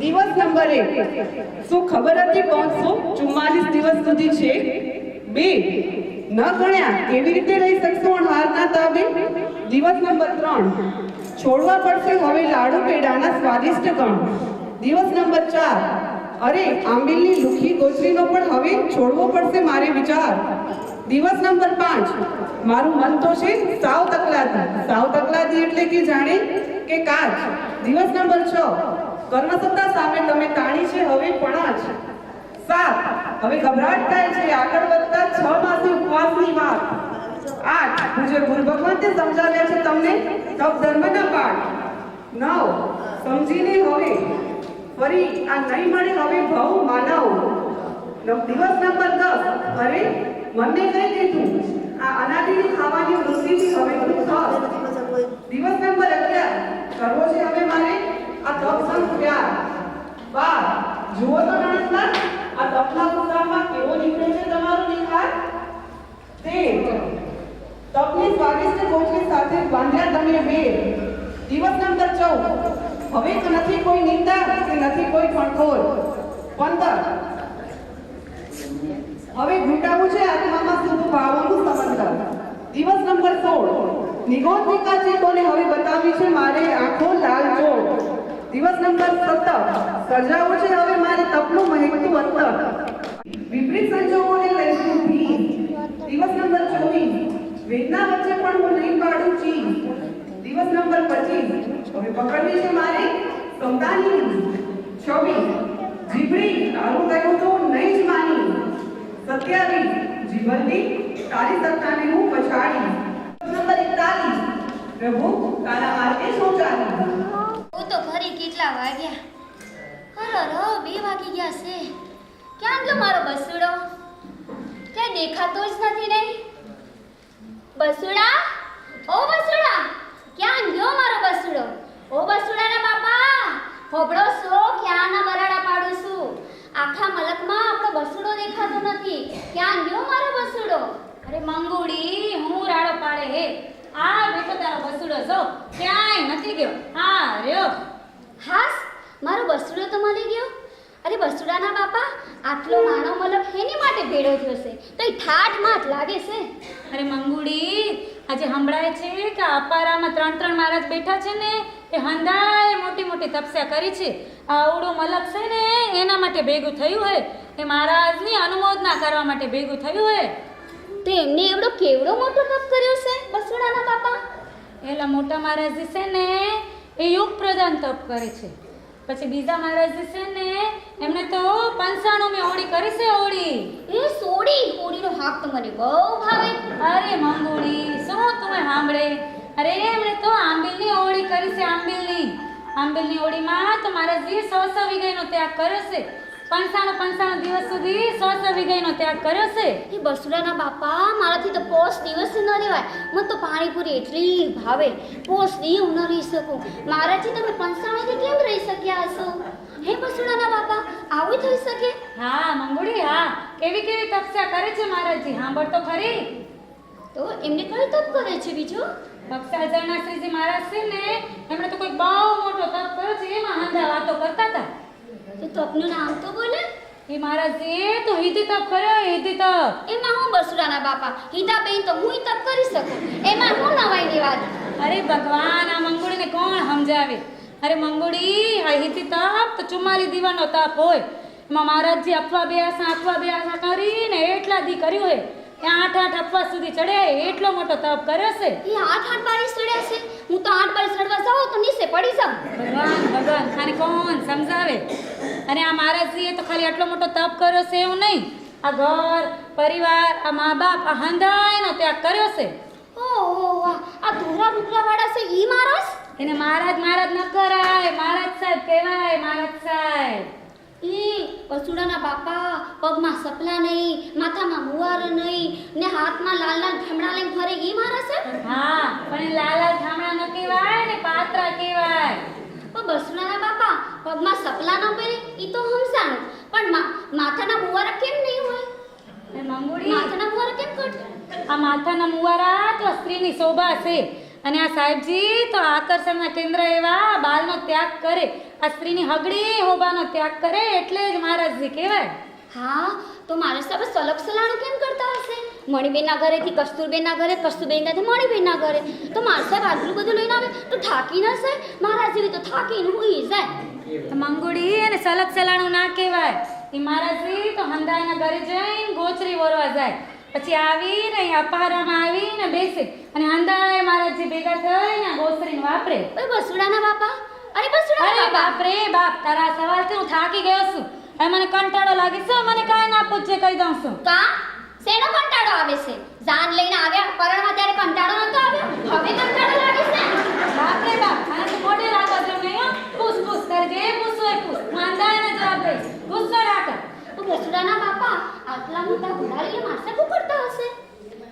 દિવસ નંબર 1. શું ખબર હતી 544 દિવસ સુધી છે? 2. ન ગણ્યા કેવી રીતે રહી શકશો અણહારના તાબે? દિવસ નંબર 3. છોડવા પડશે હવે લાડુ પેડાના સ્વાદિષ્ટ ગણ. દિવસ નંબર 4. અરે આંબીલની લુખી ગોચરીનો પણ હવે છોડવો પડશે મારે વિચાર. દિવસ નંબર 5. મારું મન તો છે સાવ તકલાદી એટલે કે જાણે કે કાચ. દિવસ નંબર 6. કર્ણસત્તા સામે તમે તાણી છે હવે પણાચ. 7. હવે ગભરાટ થાય છે આગળ વધતા 6 માસી ઉપવાસની વાત. 8. પૂજ્ય ગુરુ ભગવંતે સમજાવ્યા છે તમને તપ ધર્મના પાઠ. 9. સમજીને હવે ફરી આ નહીં મળે હવે ભવ માનવ. દિવસ નંબર 10. અરે મને કઈ દીધું આ અનાદિની ખાવાની વૃત્તિથી હવે હું ખસ. દિવસ નંબર 11. કરવો છે હવે મારે આ તપ સંગ પ્યાર. 12. જુઓ તો નણંદલાલ આ તપના ઉત્સાહમાં કેવો નીકળે છે તમારો નિખાર. 13. તપની સ્વાદિષ્ટ ગોચરી સાથે બાંધ્યા તમે વેર. દિવસ નંબર 14. હવે તો નથી કોઈ નિંદા કે નથી કોઈ ખણખોર. 15. હવે ઘૂંટાવું છે આત્મામાં શુભ ભાવોનું સમંદર. દિવસ નંબર 16. નિગોદિકા ચેતોને હવે બતાવી છે મારે આંખો લાલ ચોળ. દિવસ નંબર 17. સર્જાવું છે હવે મારે તપનું મહેકતું અંતર. વિપરીત સંજોગોને લઈશું ભી. દિવસ નંબર 24. વેદના વચ્ચે પણ હું નહીં પાડું ચીજ. દિવસ નંબર 25. હવે પકડવી છે મારે સમતાની. 26. જીભડી તારું કહ્યું તો નહીં જ માની. 27. જીવનની તારી સત્તાને હું પછાડી. નંબર 41. પ્રભુ તારા માર્ગે શું ચાલી. હું તો ફરી કેટલા વાગ્યા? અરે 2 વાગી ગયા છે. ક્યાં ગયો મારો બસુડો? ક્યાંય દેખાતો જ નથી ને. બસુડા, ઓ બસુડા, ક્યાં ગયો મારો બસુડો? ઓ બસુડાના બાપા, હોબળો છો ક્યાંના બરાડા પાડું છું. આખા મલકમાં આપણો બસુડો દેખાતો નથી. ક્યાં ગયો મારો બસુડો? અરે મંગુડી, હું રાડો પાડે હે. આ બેટો તારો બસુડો છો ક્યાંય નથી ગયો. હા રહ્યો. હાસ, મારો બસુડો તો મળી ગયો. અરે બસુડાના બાપા, આટલો નાનો મલક એની માટે ભેળો થયો છે તો એ ઠાઠ માઠ લાગે છે. અરે મંગુડી, આજે સંભળાય છે કે અપારામાં 3 મહારાજ બેઠા છે ને, એ હંધાએ મોટી મોટી તપસ્યા કરી છે. આવડું મલક છે ને એના માટે ભેગું થયું હોય, એ મહારાજની અનુમોદના કરવા માટે ભેગું થયું હોય. તો એમને એવડો કેવડો મોટો તપ કર્યો છે બસુડાના બાપા? એલા મોટા મહારાજજી છે ને એ યુગ પ્રધાન તપ કરે છે. પછી બીજા મહારાજજી છે ને એમને તો 95મી હોળી કરી છે. હોળી એ હોળીનો હાક તો મને બહુ ભાવે. અરે મંગુડી, શું તમે સાંભળે? અરે એમણે તો આંબીલની હોળી કરી છે. આંબીલની હોળીમાં તો મહારાજજીએ 100 વીઘાનો ત્યાગ કર્યો છે. પંચાણું દિવસ સુધી 100 વીઘાનો ત્યાગ કર્યો છે. એ બસુડાના બાપા મારાથી તો પોસ દિવસ ન રહેવાય. મને તો પાણીપુરી એટલી ભાવે, પોસ દી હું ન રહી શકું. મારાથી તમે 95 કેમ રહી શક્યા હશો? હે બસુડાના બાપા, આવું થઈ શકે? હા મંગુડી, હા, કેવી તપસ્યા કરે છે મહારાજજી, સાંભળ તો ખરી. તો એમને કઈ તપ કરે છે બીજું? ભક્તાજળના શ્રીજી મહારાજ છે ને, એમણે તો કોઈ બહુ મોટો તપ કર્યો છે, એમાં હાંધા વાતો કરતા હતા. તો તપનું નામ તો બોલે. એ મહારાજજીએ તો હિદી તપ કર્યો, હિદી તપ. એમાં હું બસુડાના બાપા હિદા બેન તો હું તપ કરી શકું, એમાં હું નવાઈની વાત. અરે ભગવાન, આ મંગુડીને કોણ સમજાવે? અરે મંગુડી, આ હિદી તપ તો 44 દીવાનો તપ હોય. એમાં મહારાજજી અફવા બેઆસા કરીને એટલા દી કર્યું હોય. ત્યાં 8 અફવા સુધી ચડે, એટલો મોટો તપ કર્યો છે. એ 8 બારી ચડ્યા છે. હું તો 8 બારી ચડવા જાઉં તો નીચે પડી જાઉં. ભગવાન ખાને કોણ સમજાવે? અને આ મહારાજજીએ તો ખાલી આટલો મોટો તપ કર્યો છે એવું નહીં, આ ઘર પરિવાર, આ મા બાપ, આ હંધાયનો ત્યાગ કર્યો છે. ઓહો વાહ, આ ધોરા રૂપલા વાળા છે ઈ મહારાજ? એને મહારાજ ન કરાય, મહારાજ સાહેબ કહેવાય, મહારાજ સાહેબ. ઈ બસુડાના બાપા પગમાં સપલા નહીં, માથામાં મુવાર નહીં, ને હાથમાં લાલ ઠામડા લઈને ફરે ઈ મહારાજ છે? હા, પણ એ લાલ ઠામડા ન કહેવાય ને પાત્રા કહેવાય. પણ બસુડાના બાપા પગમાં સપલા ન પહેરે ઈ તો સમજાણું, પણ માથાના મુવારા કેમ નહીં હોય? મંગુડી, માથાના મુવારા કેમ કટ? આ માથાના મુવારા તો સ્ત્રીની શોભા છે, અને આ સાહેબજી તો આકર્ષણના કેન્દ્ર એવા બાલનો ત્યાગ કરે, આ સ્ત્રીની હગડી હોબાનો ત્યાગ કરે, એટલે જ મહારાજજી કહેવાય. હા, તો મારા સાહેબ સલગ સલાણું કેમ કરતા હશે? મણિબેનના ઘરેથી કસ્તુરબેનના ઘરે, કસ્તુરબેનથી મણિબેનના ઘરે, તો મારા સાહેબ આટલું બધું લઈને આવે તો થાકી ન જાય? મહારાજ જેવી તો થાકીને હોઈ જાય. મંગુડી, અને સલગ સલાણું ના કહેવાય. એ મહારાજજી તો હંધાયના ઘરે જઈને ગોચરી વરવા જાય, પછી આવીને અપહારામાં આવીને બેસે, અને હંધાય મહારાજજી ભેગા થઈને ગોચરીને વાપરે. બસુડાના બાપા, અરે બસુડાના બાપા, બાપ રે બાપ, તારા સવાલથી હું થાકી ગયો છું. હવે મને કંટાળો લાગે છે, મને કાંઈ ના પૂછે કહી દઉં છું. કા શેનો કંટાળો આવે છે? જાન લઈને આવ્યા પરણમાં ત્યારે કંટાળો નતો આવ્યો, હવે કંટાળો લાગે છે? બાપ રે બાપ, આને તો મોઢે રાખો છો નહીં હો. પૂછ તારે જે પૂછવું હોય પૂછ, હું અંધાયને જવાબ દઈશ. ગુસ્સો રાખ. તો બસુડાના બાપા આટલા મોટા ઘોડા લઈને માસે શું કરતા હશે?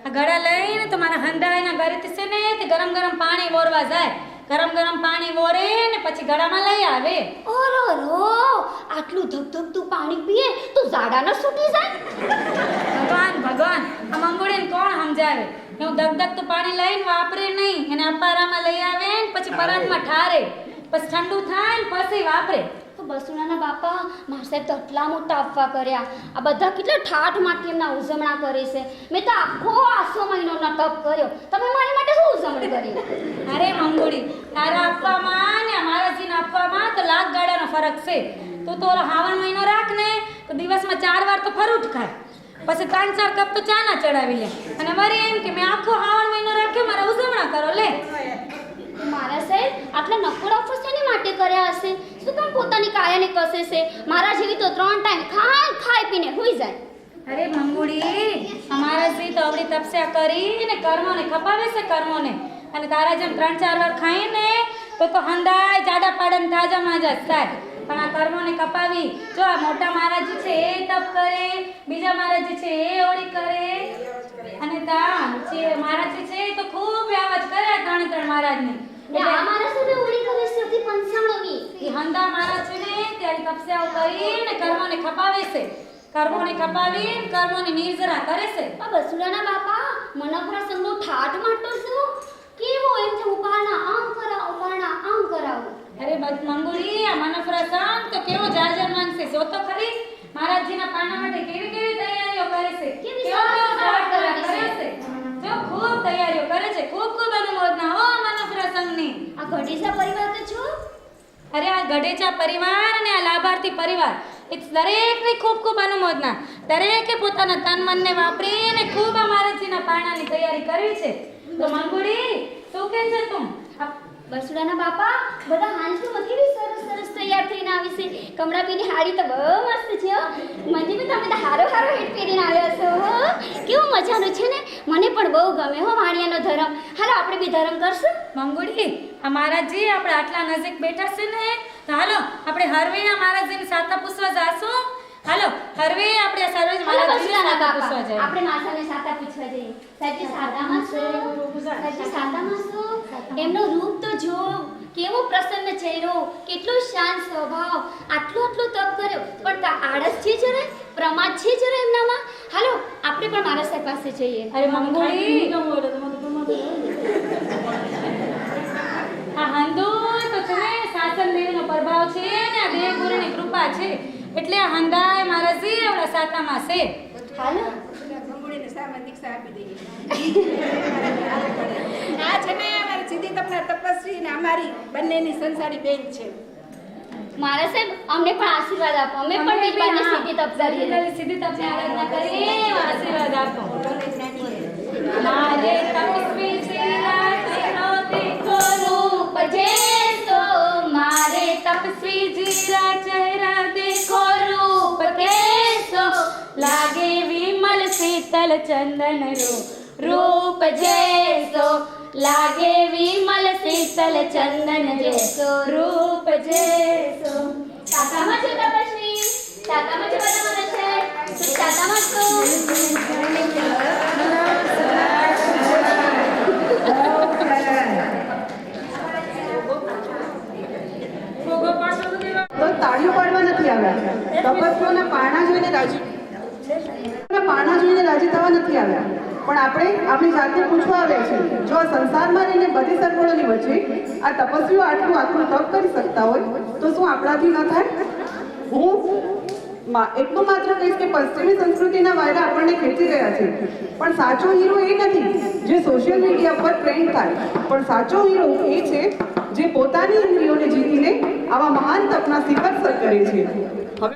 આ ઘડા લઈને તો મારા હંધાયના ઘરેથી છે ને તે ગરમ પાણી વોરવા જાય. ગરમ પાણી વોરે ને પછી ગળામાં લઈ આવે. ઓરો આટલું ધબધબતું પાણી પીએ તો ઝાડા ન છૂટી જાય? ભગવાન, આ મંગોળીને કોણ સમજાવે? હું ધગધગતું પાણી લઈને વાપરે નહીં, એને અપારામાં લઈ આવે ને પછી પરાતમાં ઠારે, પછી ઠંડુ થાય ને પછી વાપરે. તો બસુડાના બાપા મારા સાહેબ તો આટલા મોટા અફવા કર્યા, આ બધા કેટલા ઠાઠ માટે એમના ઉજવણા કરે છે. મેં તો આખો આસો મહિનોનો તપ કર્યો, તમે મારી માટે શું ઉજવણી કરી? અરે મંગોળી, તારા આપવામાં ને મહારાજીના આપવામાં તો લાખ ગાડાનો ફરક છે. તું તો હાવણ મહિનો રાખ ને તો દિવસમાં 4 વાર તો ફરૂટ ખાય, પછી 3-4 કપ તો ચા ના ચડાવી લે, અને વળી એમ કે મેં આખો હાવણ મહિનો રાખ્યો, મારા ઉજવણા કરો લે. મારા સાહેબ આટલા નકોડા અફવા શેની માટે કર્યા હશે? શું કામ પોતાની કાયાને કસે છે? મારા જેવી તો 3 ટાઈમ ખાઈ પીને હોઈ જાય. અરે મંગુડી, અમારા શ્રી તો અવળી તપસ્યા કરીને કર્મોને ખપાવે છે, કર્મોને. અને તારા જેમ 3-4 વાર ખાઈને તો હંધાય જાડા પાડે તાજા માજા થાય, પણ આ કર્મોને કપાવી. જો આ મોટા મહારાજી છે એ તપ કરે, બીજા મહારાજી છે એ ઓળી કરે, અને મહારાજી છે તો ખૂબ આવાજ કરે 3 મહારાજની. આ મારા સાથે ઓળી કરે છે તે 95મી. એ હંધા મહારાજ છે ને ત્યારે તપસ્યાઓ કરીને કર્મોને ખપાવે છે, કર્મોને કપાવી કર્મોની નિર્જરા કરે છે. આ બસુડાના બાપા મનફરા સંગનો ઠાઠ માટો છો કેવો? એમ છે ઉપારના આમ કરાવો. અરે મંગુડી, આ મનફરા સંગ તો કેવો જાજર માનશે. જો તો ખરી મહારાજજીના પાના માટે કેવી તૈયારીઓ કરે છે, જો ખૂબ તૈયારીઓ કરે છે. ખૂબ અનુમોદના હો મનફરા સંગની. આ ગઢેચા પરિવાર તો છો? અરે આ ગઢેચા પરિવાર અને આ લાભાર્થી પરિવાર દરેકની ખૂબ અનુમોદના. દરેકે પોતાના તન મનને વાપરીને ખૂબ આ મહારાજજીના પારણાની તૈયારી કરી છે. તો મંગુડી, શું કહે છે તું? બસુડાના બાપા બધા હાંજમાં કેવી સરસ તૈયાર થઈને આવી છે. કમળાબીની હાડી તો બહુ મસ્ત છે હો. મને બી તમે તો હારો હેટ પહેરીને આવ્યા છો હો. કેવું મજાનું છે ને, મને પણ બહુ ગમે હો વાણિયાનો ધર્મ. હાલો આપણે બી ધર્મ કરશું. મંગુડી, આ મહારાજજી આપણે આટલા નજીક બેઠા છે ને, તો હાલો આપણે હરવીના મહારાજજીની સાતા પૂછવા જાશું. હાલો હરવે આપણે સર્વે મારા વસુલાના પૂછવા બાપા જાય. આપણે માસાને સાતા પૂછવા જઈએ સાચી સાતામાં શું એમનું રૂપ તો જો કેવો પ્રસન્ન ચહેરો કેટલો શાંત સ્વભાવ આટલો તપ કર્યો પણ આળસ છે જરા પ્રમાદ છે જરા એમનામાં હાલો આપણે પણ મારા સાહેબ પાસે જઈએ અરે મંગોળી આ હંદોય તો છે ને શાસન દેવીનો પ્રભાવ છે ને આ દેવ ગુરુની કૃપા છે એટલે આ હંદાય મારા સી એવડા સાતામાં છે. હાલો ગંગુડીને સામાન દીક્ષા આપી દઈએ. આ છે ને અમારી સીધી તપના તપસ્વી ને અમારી બંનેની સંસારી બેન છે. મારા સાહેબ અમને પણ આશીર્વાદ આપો અમે પણ વિજ્ઞાનને સીધી તપ કરીએ સીધી તપની આરાધના કરી આશીર્વાદ આપો. મારે તપસ્વી શ્રીરા ચહેરો દેખો રૂપ જેસો મારે તપસ્વી જીરા ચહેરા દેખો રૂપ કેસો લાગે વિમલ શીતલ ચંદન રૂપ જૈસો લાગે વિમલ શીતલ ચંદન જૈસો રૂપ જૈસો. સાતામાં છો તપસ્વી સાતામાં છો બધા મને છે સાતામાં છો તો તાળીઓ પાડવા નથી આવ્યા. તપસ્વીઓના પારણા જોઈને રાજી થવા નથી આવ્યા. પણ આપણે આપણી જાતને પૂછવા આવ્યા છીએ જો આ સંસારમાં રહીને બધી સગવડોની વચ્ચે આ તપસ્વીઓ આટલું આખું તપ કરી શકતા હોય તો શું આપણાથી ન થાય? હું એટલું માત્ર કહીશ કે પશ્ચિમી સંસ્કૃતિના વાયરા આપણને ખેંચી રહ્યા છે પણ સાચો હીરો એ નથી જે સોશિયલ મીડિયા પર ટ્રેન્ડ થાય પણ સાચો હીરો એ છે જે પોતાની ઇન્દ્રિયોને જીતીને આવા મહાન તપના શિખર સર કરે છે. હવે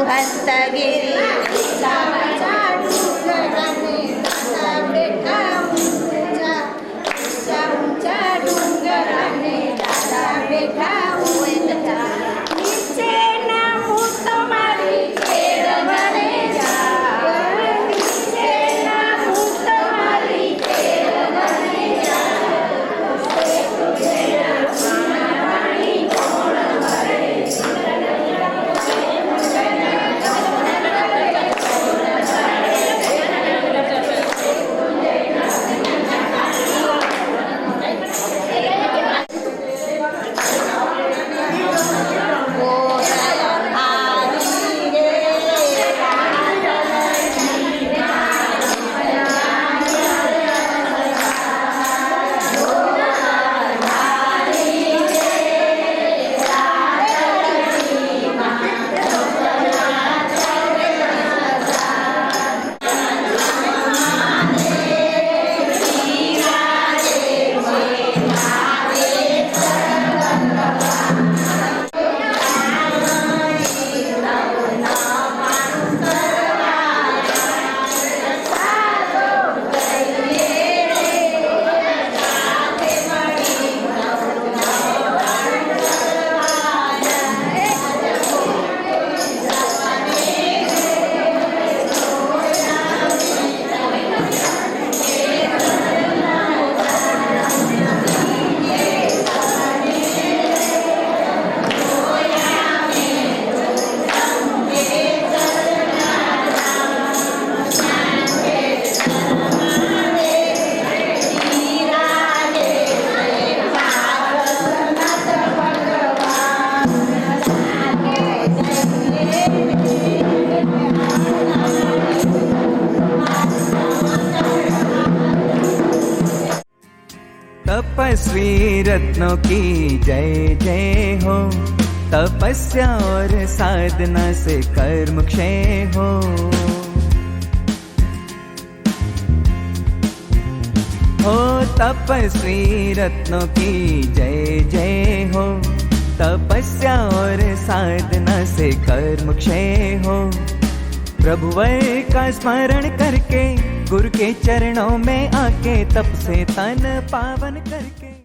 હસ્તગીરી ઊંચા ઊંચા ડુંગરાને દાદા બેઠા હોય નીચેના હું તમારી ખેડ મને નીચેના હું તમારી ખેડ મને तपस्वी रत्नों की जय जय हो, तपस्या और साधना से कर्म क्षय हो। हो तपस्वी रत्नों की जय जय हो, तपस्या और साधना से कर्म क्षय हो। प्रभुवर का स्मरण करके गुरु के चरणों में आके तप से तन पावन करके